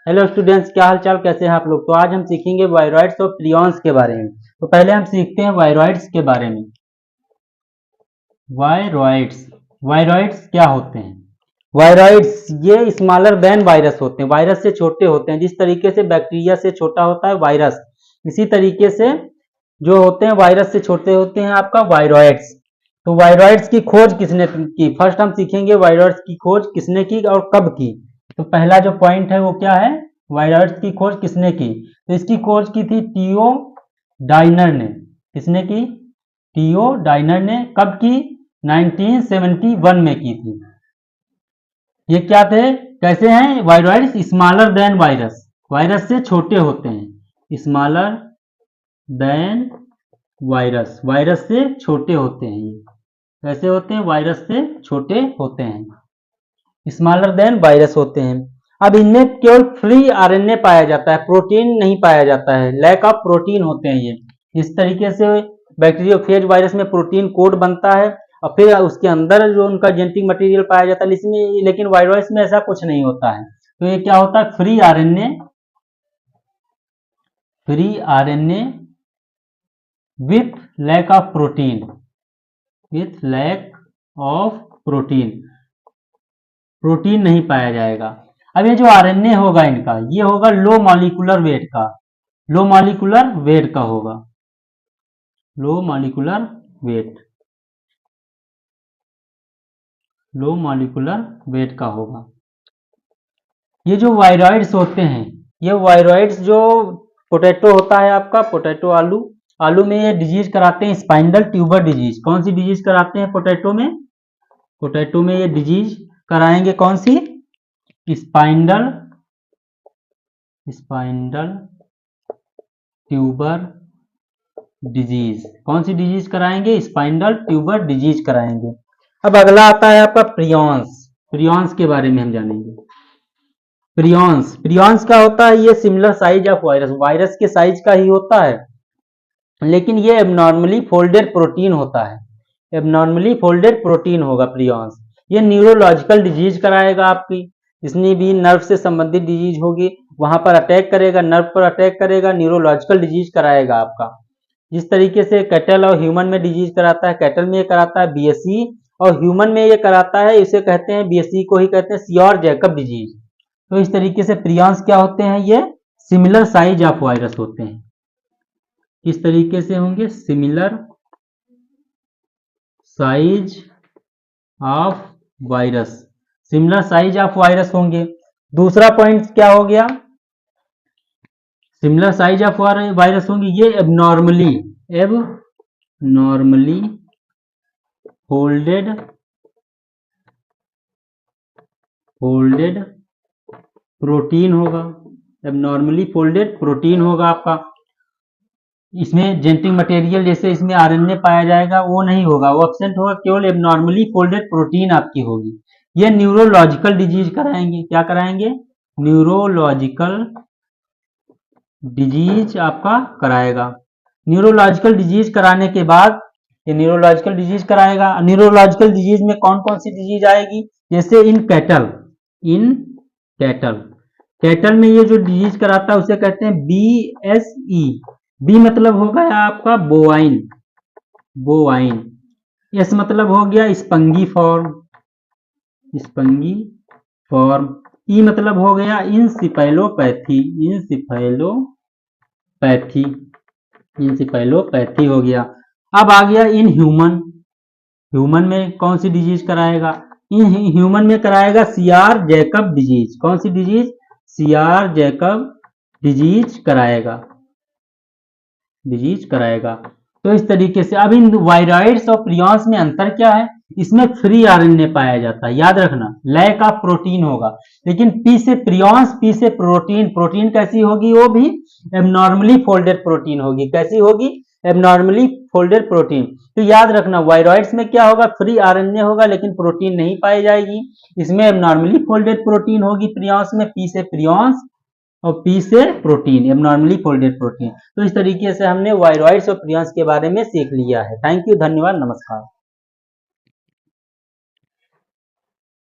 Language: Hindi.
हेलो स्टूडेंट्स, क्या हाल चाल, कैसे हैं आप लोग। तो आज हम सीखेंगे वायरॉइड्स और प्रियॉन्स के बारे में। तो पहले हम सीखते हैं वायरॉइड्स के बारे में। वायरॉइड्स वायरॉइड्स क्या होते हैं। वायरॉइड्स ये स्मॉलर देन वायरस होते हैं, वायरस से छोटे होते हैं। जिस तरीके से बैक्टीरिया से छोटा होता है वायरस, इसी तरीके से जो होते हैं वायरस से छोटे होते हैं आपका वायरॉइड्स। तो वायरॉइड्स की खोज किसने की, फर्स्ट हम सीखेंगे वायरॉइड्स की खोज किसने की और कब की। तो पहला जो पॉइंट है वो क्या है, वायरॉइड्स की खोज किसने की। तो इसकी खोज की थी टीओ डाइनर ने। किसने की, टीओ डाइनर ने। कब की, 1971 में की थी। ये क्या थे, कैसे हैं viroids, smaller than virus, virus से छोटे होते हैं। स्मॉलर देन वायरस, वायरस से छोटे होते हैं। ये कैसे होते हैं, वायरस से छोटे होते हैं, स्मॉलर देन वायरस होते हैं। अब इनमें केवल फ्री आरएनए पाया जाता है, प्रोटीन नहीं पाया जाता है, लैक ऑफ प्रोटीन होते हैं ये। इस तरीके से बैक्टीरियोफेज वायरस में प्रोटीन कोड बनता है और फिर उसके अंदर जो उनका जेनेटिक मटेरियल पाया जाता है, इसमें लेकिन वायरस में ऐसा कुछ नहीं होता है। तो ये क्या होता है, free RNA, free RNA with lack of protein, with lack of protein, protein नहीं पाया जाएगा। अब ये जो आरएनए होगा इनका, ये होगा लो मॉलिक्यूलर वेट का, लो मॉलिक्यूलर वेट का होगा, low molecular weight, low molecular weight का होगा। ये जो वायरॉइड्स होते हैं, ये वायरॉइड्स जो पोटैटो होता है आपका, पोटैटो आलू, आलू में ये डिजीज कराते हैं स्पाइनल ट्यूबर डिजीज। कौन सी डिजीज कराते हैं पोटैटो में, पोटैटो में ये डिजीज कराएंगे कौन सी, स्पाइनल, स्पाइनल ट्यूबर डिजीज। कौन सी डिजीज कराएंगे, स्पाइनल ट्यूबर डिजीज कराएंगे। अब अगला आता है आपका प्रियॉन्स, प्रियॉन्स के बारे में हम जानेंगे। प्रियॉन्स, प्रियॉन्स क्या होता है, ये similar size of virus, virus के साइज का ही होता है, लेकिन ये एबनॉर्मली फोल्डेड प्रोटीन होता है, एबनॉर्मली फोल्डेड प्रोटीन होगा प्रियॉन्स। ये न्यूरोलॉजिकल डिजीज कराएगा आपकी, जितनी भी नर्व से संबंधित डिजीज होगी वहां पर अटैक करेगा, नर्व पर अटैक करेगा, न्यूरोलॉजिकल डिजीज कराएगा आपका। जिस तरीके से कैटल और ह्यूमन में डिजीज कराता है, कैटल में ये कराता है बीएसई और ह्यूमन में ये कराता है, इसे कहते हैं बीएसई को ही कहते हैं सियोर जैकब डिजीज। तो इस तरीके से प्रियॉन्स क्या होते हैं, ये सिमिलर साइज ऑफ वायरस होते हैं। किस तरीके से होंगे, similar size of virus, similar size of virus होंगे। दूसरा पॉइंट क्या हो गया, सिमिलर साइज ऑफ वायरस होंगे, ये abnormally, abnormally folded, folded protein होगा, एबनॉर्मली फोल्डेड प्रोटीन होगा आपका। इसमें जेनेटिक मटेरियल जैसे इसमें आरएनए पाया जाएगा वो नहीं होगा, वो एब्सेंट होगा, केवल एबनॉर्मली फोल्डेड प्रोटीन आपकी होगी। ये न्यूरोलॉजिकल डिजीज कराएंगे, क्या कराएंगे, न्यूरोलॉजिकल डिजीज आपका कराएगा। न्यूरोलॉजिकल डिजीज कराने के बाद ये न्यूरोलॉजिकल डिजीज कराएगा। न्यूरोलॉजिकल डिजीज में कौन कौन सी डिजीज आएगी, जैसे in cattle, in cattle, cattle में ये जो डिजीज कराता है उसे कहते हैं बीएसई। बी मतलब हो गया आपका बोवाइन, बोवाइन। एस मतलब हो गया स्पंगी फॉर्म, स्पंगी फॉर्म। ई मतलब हो गया इंसिफेलोपैथी, इंसिफेलोपैथी, इंसिफेलोपैथी हो गया। अब आ गया इन ह्यूमन, ह्यूमन में कौन सी डिजीज कराएगा, इन ह्यूमन में कराएगा सीआर जैकब डिजीज। कौन सी डिजीज, सीआर जैकब डिजीज कराएगा, डिजीज कराएगा। तो इस तरीके से अब इन वायरॉइड्स और प्रियॉन्स में अंतर क्या है, इसमें फ्री आरएनए पाया जाता है, याद रखना, लैक ऑफ प्रोटीन होगा। लेकिन पी से प्रियॉन्स, पी से प्रोटीन, प्रोटीन कैसी होगी, वो भी एबनॉर्मली फोल्डेड प्रोटीन होगी। कैसी होगी, एबनॉर्मली फोल्डेड प्रोटीन। तो याद रखना वायरॉइड्स में क्या होगा, फ्री आरएनए होगा लेकिन प्रोटीन नहीं पाई जाएगी, इसमें एबनॉर्मली फोल्डेड प्रोटीन होगी। प्रियॉन्स में पी से प्रियॉन्स और पी से प्रोटीन, एबनॉर्मली फोल्डेड प्रोटीन। तो इस तरीके से हमने वायरॉइड्स और प्रियॉन्स के बारे में सीख लिया है। थैंक यू, धन्यवाद, नमस्कार।